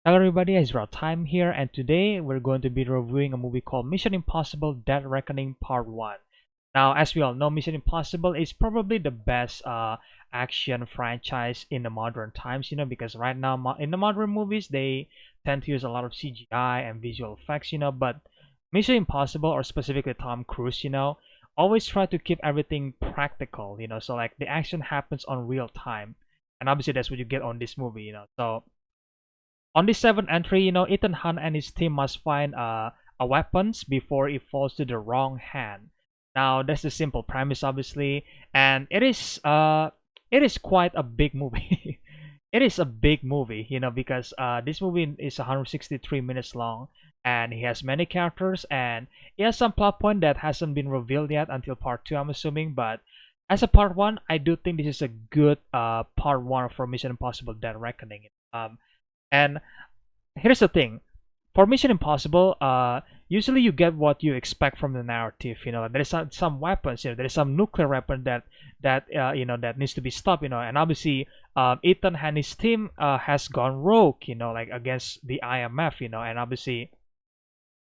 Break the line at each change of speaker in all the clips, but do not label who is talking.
Hello everybody, EzraTime here, and today we're going to be reviewing a movie called Mission Impossible Dead Reckoning Part 1. Now, as we all know, Mission Impossible is probably the best action franchise in the modern times, because right now in the modern movies, they tend to use a lot of CGI and visual effects, but Mission Impossible, or specifically Tom Cruise, always try to keep everything practical, so like the action happens on real time. And obviously that's what you get on this movie, so on this seventh entry, Ethan Hunt and his team must find a weapons before it falls to the wrong hand. Now, that's the simple premise, obviously, and it is quite a big movie. It is a big movie, because this movie is 163 minutes long, and he has many characters, and he has some plot point that hasn't been revealed yet until part two, I'm assuming. But as a part one, I do think this is a good part one for Mission Impossible: Dead Reckoning. And here's the thing, for Mission Impossible, usually you get what you expect from the narrative. There is some weapons. There is some nuclear weapon that needs to be stopped. And obviously, Ethan and his team has gone rogue. Like against the IMF. And obviously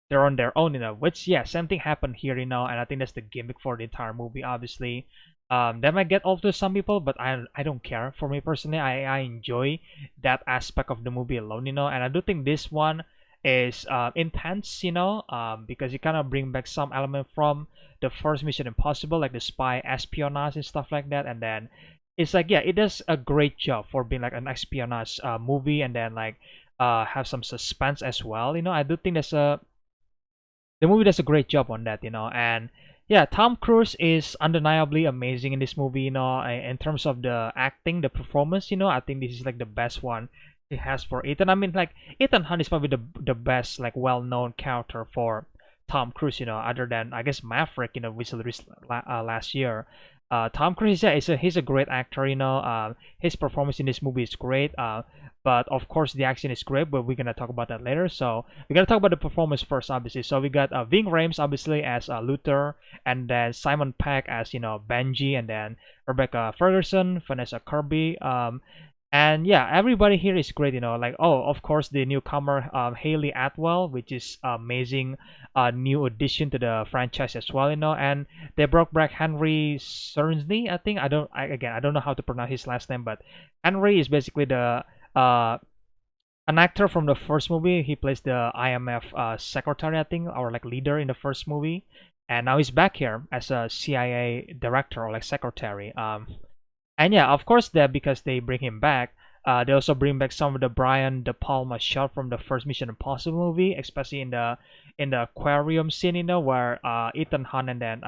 they're on their own. Which, yeah, same thing happened here. And I think that's the gimmick for the entire movie. Obviously, that might get old to some people, but I don't care. For me personally, I enjoy that aspect of the movie alone. And I do think this one is intense, because you kind of bring back some element from the first Mission Impossible, like the spy espionage and stuff like that. And then it's like, yeah, it does a great job for being like an espionage movie, and then like have some suspense as well. I do think the movie does a great job on that. And yeah, Tom Cruise is undeniably amazing in this movie. In terms of the acting, the performance, I think this is like the best one he has for Ethan. I mean, like Ethan Hunt is probably the best like well-known character for Tom Cruise. Other than I guess Maverick, which released last year. Tom Cruise, yeah, he's a great actor. His performance in this movie is great. But of course the action is great, but we're gonna talk about that later. So we gotta talk about the performance first, obviously. So we got Ving Rhames obviously as Luther, and then Simon Pegg as Benji, and then Rebecca Ferguson, Vanessa Kirby, and yeah, everybody here is great. Like, oh, of course the newcomer Haley Atwell, which is amazing, new addition to the franchise as well. And they brought back Henry Cerny, I think. I don't know how to pronounce his last name, but Henry is basically the uh an actor from the first movie. He plays the IMF secretary, I think, or like leader in the first movie, and now he's back here as a CIA director or like secretary. And yeah, of course, that because they bring him back, they also bring back some of the Brian De Palma shot from the first Mission Impossible movie, especially in the aquarium scene, where Ethan Hunt and then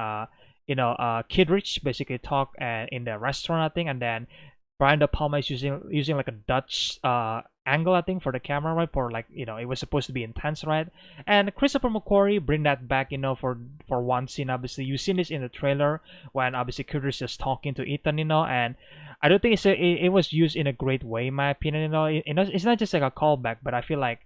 Kid Rich basically talk in the restaurant, I think, and then Brian De Palma is using like a Dutch angle, I think, for the camera, right? For like, it was supposed to be intense, right? And Christopher McQuarrie bring that back, for one scene. Obviously, you've seen this in the trailer when obviously Curtis is talking to Ethan, and I don't think it was used in a great way, in my opinion. It's not just like a callback, but I feel like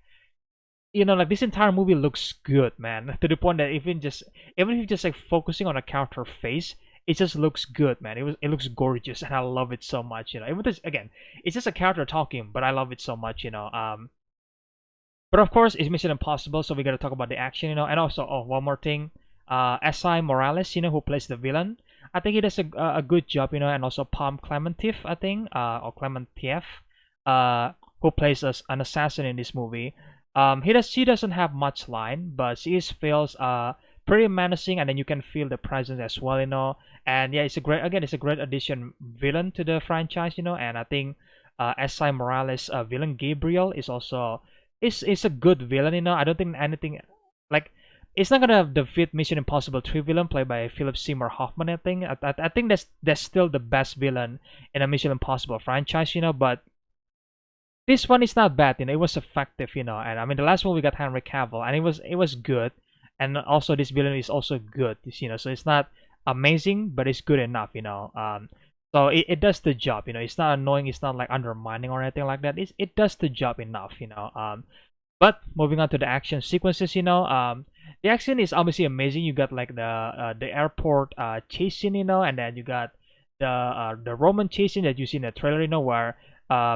like this entire movie looks good, man. To the point that even if you just like focusing on a character face, it just looks good, man. It looks gorgeous, and I love it so much. Even this again, it's just a character talking, but I love it so much. But of course, it's Mission Impossible, so we gotta talk about the action. And also, oh, one more thing, S.I. Morales, who plays the villain. I think he does a good job, and also Palm Clementif, I think, or Clementieff, who plays as an assassin in this movie. She doesn't have much line, but she feels pretty menacing, and then you can feel the presence as well. And yeah, it's a great addition villain to the franchise. And I think S.I. Morales villain Gabriel is a good villain. I don't think anything like it's not gonna defeat Mission Impossible 3 villain played by Philip Seymour Hoffman. I think that's still the best villain in a Mission Impossible franchise. But this one is not bad. It was effective. And I mean the last one we got Henry Cavill, and it was good. And also this villain is also good. So it's not amazing, but it's good enough. So it does the job. It's not annoying. It's not like undermining or anything like that. It does the job enough. But moving on to the action sequences, the action is obviously amazing. You got like the airport chasing, and then you got the Roman chasing that you see in the trailer, where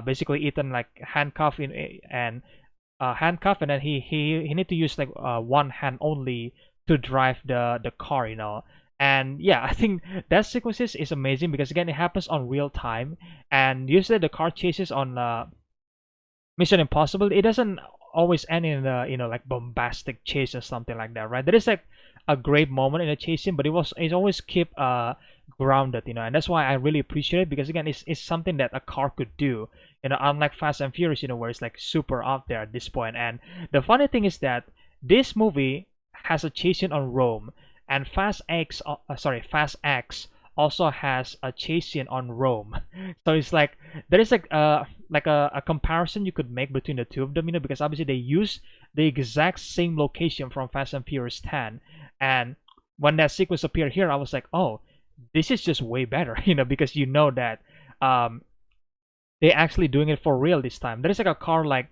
basically Ethan like handcuffed in and handcuffed, and then he need to use like one hand only to drive the car, And yeah, I think that sequences is amazing because again, it happens on real time, and usually the car chases on Mission Impossible, it doesn't always end in a like bombastic chase or something like that, right? There is like a great moment in a chase scene, but it's always keep grounded, and that's why I really appreciate it because again, it's something that a car could do, unlike Fast and Furious, where it's like super out there at this point. And the funny thing is that this movie has a chase scene on Rome, and Fast X also has a chase scene on Rome. So it's like there is like a comparison you could make between the two of them, because obviously they use the exact same location from Fast and Furious 10, and when that sequence appeared here, I was like, oh, this is just way better, because that um, they actually doing it for real this time. There is like a car like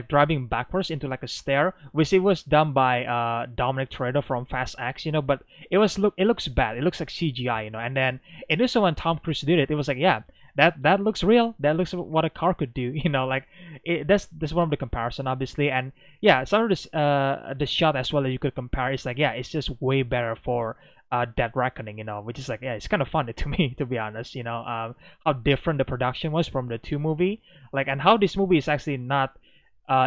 driving backwards into like a stair, which it was done by Dominic Toretto from Fast X, but it looks bad. It looks like CGI, and then initially when Tom Cruise did it, it was like, yeah, that looks real. That looks what a car could do, like that's one of the comparison, obviously. And yeah, some of this the shot as well that you could compare is like, yeah, it's just way better for Dead Reckoning, which is like, yeah, it's kind of funny to me, to be honest, how different the production was from the two movie, like, and how this movie is actually not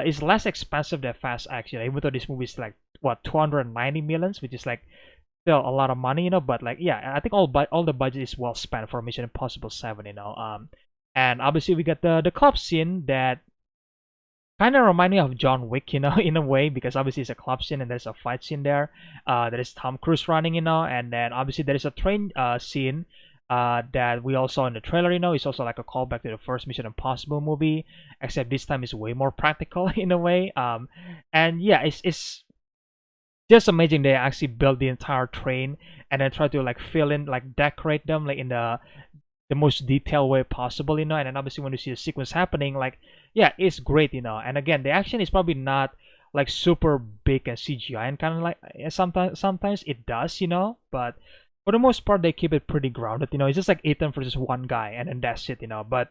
is less expensive than Fast X, even though this movie is like what 290 millions, which is like still a lot of money, but like, yeah, I think all the budget is well spent for Mission Impossible 7, and obviously we got the club scene that kind of remind me of John Wick, in a way, because obviously it's a club scene and there's a fight scene there. There is Tom Cruise running, and then obviously there is a train scene that we all saw in the trailer. It's also like a callback to the first Mission Impossible movie, except this time is way more practical in a way. And yeah, it's just amazing they actually built the entire train and then try to like fill in, like decorate them like in the most detailed way possible, and then obviously when you see the sequence happening, like, yeah, it's great, and again, the action is probably not like super big and CGI, and kind of like sometimes it does, but for the most part they keep it pretty grounded, it's just like Ethan versus one guy and then that's it, but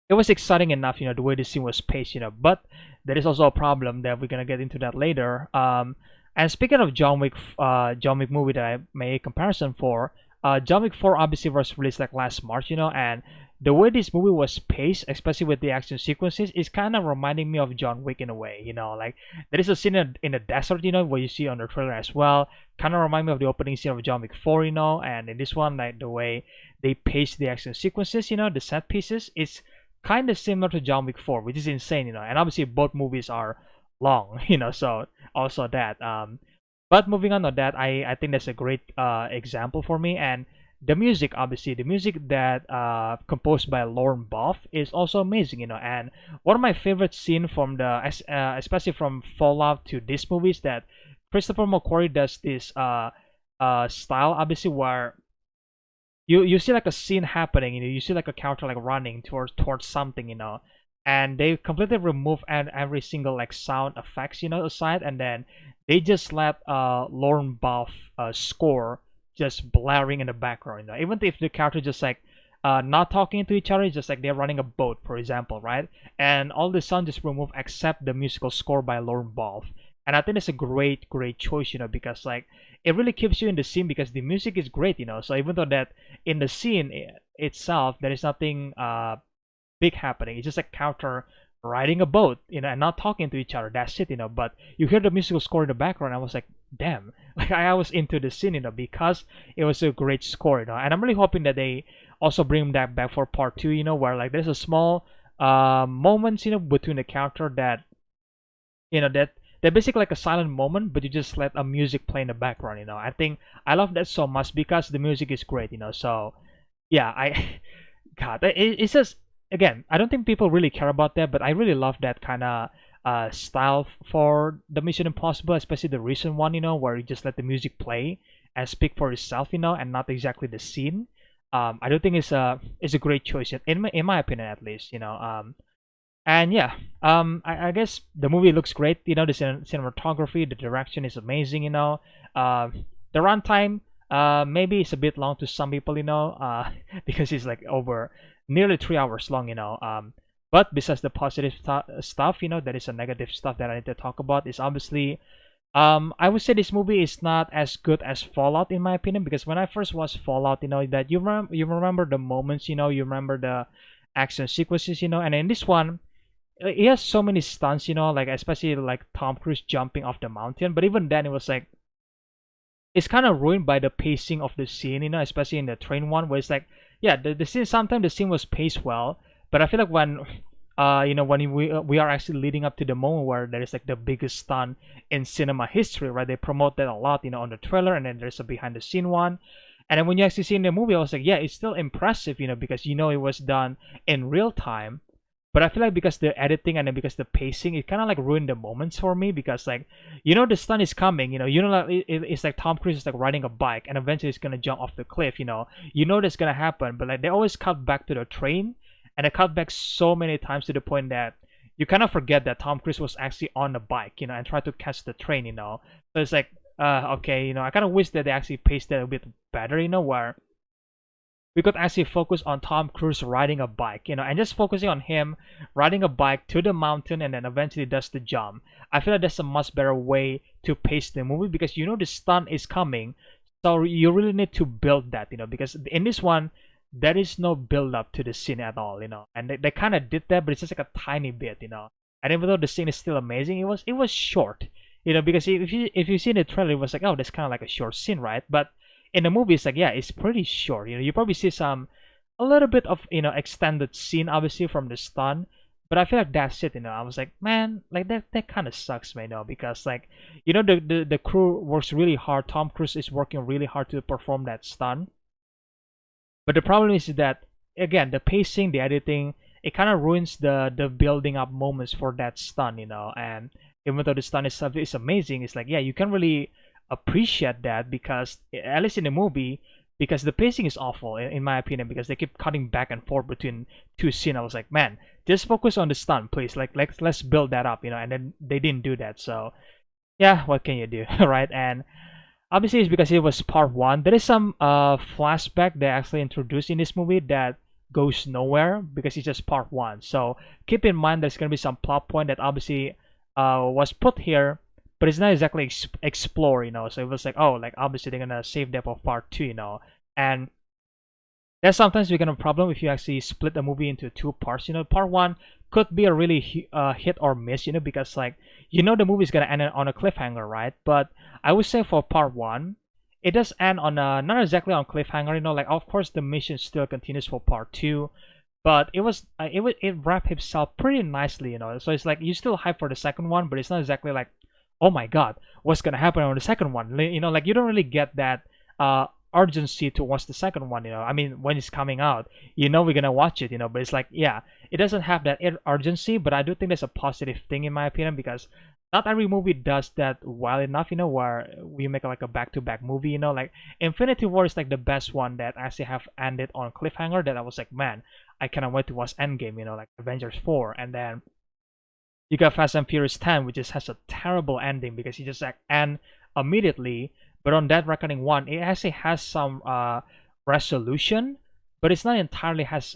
it was exciting enough, the way the scene was paced, but there is also a problem that we're gonna get into that later. And speaking of John Wick movie that I made a comparison for, John Wick 4 obviously was released like last March, and the way this movie was paced, especially with the action sequences, is kind of reminding me of John Wick in a way, like there is a scene in the desert, where you see on the trailer as well, kind of remind me of the opening scene of John Wick 4, and in this one, like the way they pace the action sequences, the set pieces, is kind of similar to John Wick 4, which is insane, and obviously both movies are long, so also that. But moving on to that, I think that's a great example for me. And the music, obviously, the music that composed by Lauren Boff is also amazing, and one of my favorite scenes from especially from Fallout to this movie is that Christopher McQuarrie does this style, obviously, where you see like a scene happening, you see like a character like running towards something, and they completely remove every single like sound effects, aside, and then they just let Lauren Buff score just blaring in the background, even if the character just like not talking to each other, just like they're running a boat, for example, right? And all the sound just removed except the musical score by Lauren Buff. And I think it's a great choice, because like it really keeps you in the scene because the music is great, so even though that in the scene itself there is nothing big happening, it's just a character riding a boat, and not talking to each other, that's it, but you hear the musical score in the background. I was like, damn, like I was into the scene, because it was a great score, and I'm really hoping that they also bring that back for part 2, where like there's a small moments, between the character that that they're basically like a silent moment, but you just let a music play in the background. I think I love that so much because the music is great. So yeah, God, it's just, again, I don't think people really care about that, but I really love that kind of style for the Mission Impossible, especially the recent one. Where you just let the music play and speak for itself. And not exactly the scene. I don't think it's a great choice in my opinion, at least. And yeah, I guess the movie looks great. The cinematography, the direction is amazing. The runtime, maybe it's a bit long to some people. Because it's like over nearly 3 hours long. But besides the positive stuff, there is a negative stuff that I need to talk about. Is obviously, I would say this movie is not as good as Fallout in my opinion, because when I first watched Fallout, that you remember the moments, you remember the action sequences, and in this one, he has so many stunts, like especially like Tom Cruise jumping off the mountain. But even then, it was like it's kind of ruined by the pacing of the scene, especially in the train one, where it's like, yeah, the scene sometimes the scene was paced well, but I feel like when we are actually leading up to the moment where there is like the biggest stunt in cinema history, right? They promote that a lot, on the trailer, and then there's a behind the scene one. And then when you actually see in the movie, I was like, yeah, it's still impressive, because it was done in real time. But I feel like because the editing and then because the pacing, it kind of like ruined the moments for me, because like the stunt is coming, like it's like Tom Cruise is like riding a bike and eventually he's gonna jump off the cliff, that's gonna happen, but like they always cut back to the train, and they cut back so many times to the point that you kind of forget that Tom Cruise was actually on the bike, and try to catch the train, so it's like okay, I kind of wish that they actually paced that a bit better, where we could actually focus on Tom Cruise riding a bike, and just focusing on him riding a bike to the mountain and then eventually does the jump. I feel like that's a much better way to pace the movie, because the stunt is coming, so you really need to build that, because in this one there is no build up to the scene at all, and they kind of did that, but it's just like a tiny bit, and even though the scene is still amazing, it was short, because if you see in the trailer, it was like, oh, that's kind of like a short scene, right? But in the movie, it's like, yeah, it's pretty short. You probably see a little bit of extended scene, obviously from the stun, but I feel like that's it. I was like, man, like that kind of sucks, man. Because like, the crew works really hard. Tom Cruise is working really hard to perform that stun, but the problem is that again, the pacing, the editing, it kind of ruins the building up moments for that stun, and even though the stun itself is amazing, it's like, yeah, you can really appreciate that, because at least in the movie, because the pacing is awful in my opinion, because they keep cutting back and forth between two scenes. I was like, man, just focus on the stun, please. Like let's build that up, and then they didn't do that. So yeah, what can you do? Right? And obviously it's because it was part one. There is some flashback they actually introduced in this movie that goes nowhere because it's just part one. So keep in mind there's gonna be some plot point that obviously was put here, but it's not exactly explore, So it was like, oh, like obviously they're gonna save that for part two, And that sometimes become a problem if you actually split the movie into two parts. Part one could be a really hit or miss, because like the movie is gonna end on a cliffhanger, right? But I would say for part one, it does end on a not exactly on cliffhanger. Like of course the mission still continues for part two, but it wrapped itself pretty nicely, So it's like you still hype for the second one, but it's not exactly like, oh my god, what's gonna happen on the second one? Like you don't really get that urgency to watch the second one. I mean, when it's coming out, we're gonna watch it. But it's like, yeah, it doesn't have that urgency. But I do think that's a positive thing in my opinion, because not every movie does that well enough. Where we make like a back-to-back movie. Like Infinity War is like the best one that actually have ended on cliffhanger. That I was like, man, I cannot wait to watch Endgame. Like Avengers 4, and then you got Fast and Furious 10, which just has a terrible ending because you just like end immediately. But on Dead Reckoning 1, it actually has some resolution, but it's not entirely has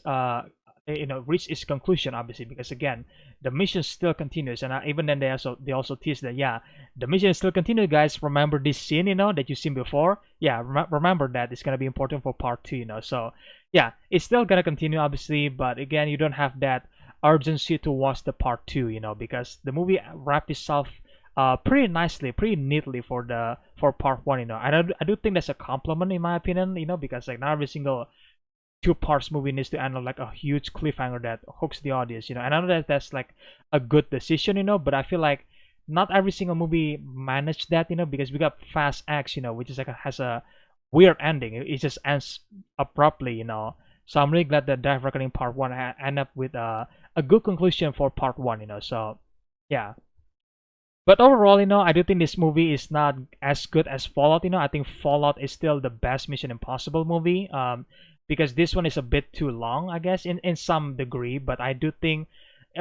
reached its conclusion, obviously, because again, the mission still continues, and even then they also tease that, yeah, the mission is still continuing, guys. Remember this scene, that you've seen before. Yeah, remember that it's gonna be important for part 2, So yeah, it's still gonna continue, obviously, but again, you don't have that urgency to watch the part 2, because the movie wrapped itself pretty nicely, pretty neatly for part 1, and I do think that's a compliment in my opinion, because like not every single two parts movie needs to end on like a huge cliffhanger that hooks the audience, and I know that that's like a good decision, but I feel like not every single movie managed that, because we got Fast X, which is like has a weird ending. It just ends abruptly, So I'm really glad that Death Reckoning Part 1 end up with a good conclusion for Part 1, So yeah. But overall, I do think this movie is not as good as Fallout. I think Fallout is still the best Mission Impossible movie. Because this one is a bit too long, I guess, in some degree. But I do think,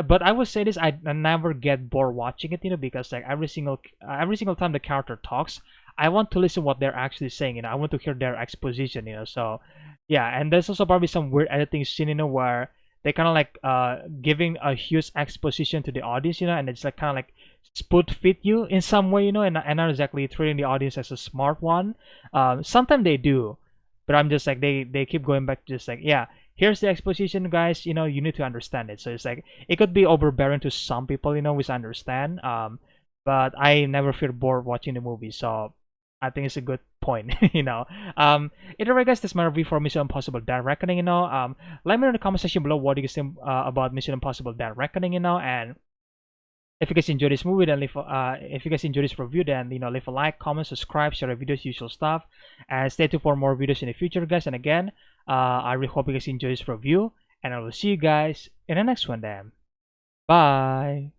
but I would say this: I never get bored watching it, because like every single time the character talks, I want to listen what they're actually saying. I want to hear their exposition. So yeah, and there's also probably some weird editing scene, where they kind of like giving a huge exposition to the audience, and it's like kind of like spoon feed you in some way, and not exactly treating the audience as a smart one. Sometimes they do, but I'm just like they keep going back to just like, yeah, here's the exposition, guys. You need to understand it. So it's like it could be overbearing to some people, which I understand. But I never feel bored watching the movie, so I think it's a good point. Either way, guys, that's my review for Mission Impossible: Dead Reckoning. Let me know in the comment section below what do you guys think about Mission Impossible: Dead Reckoning. And if you guys enjoy this movie, then if you guys enjoy this review, then leave a like, comment, subscribe, share the videos, usual stuff, and stay tuned for more videos in the future, guys. And again, I really hope you guys enjoy this review, and I will see you guys in the next one. Then, bye.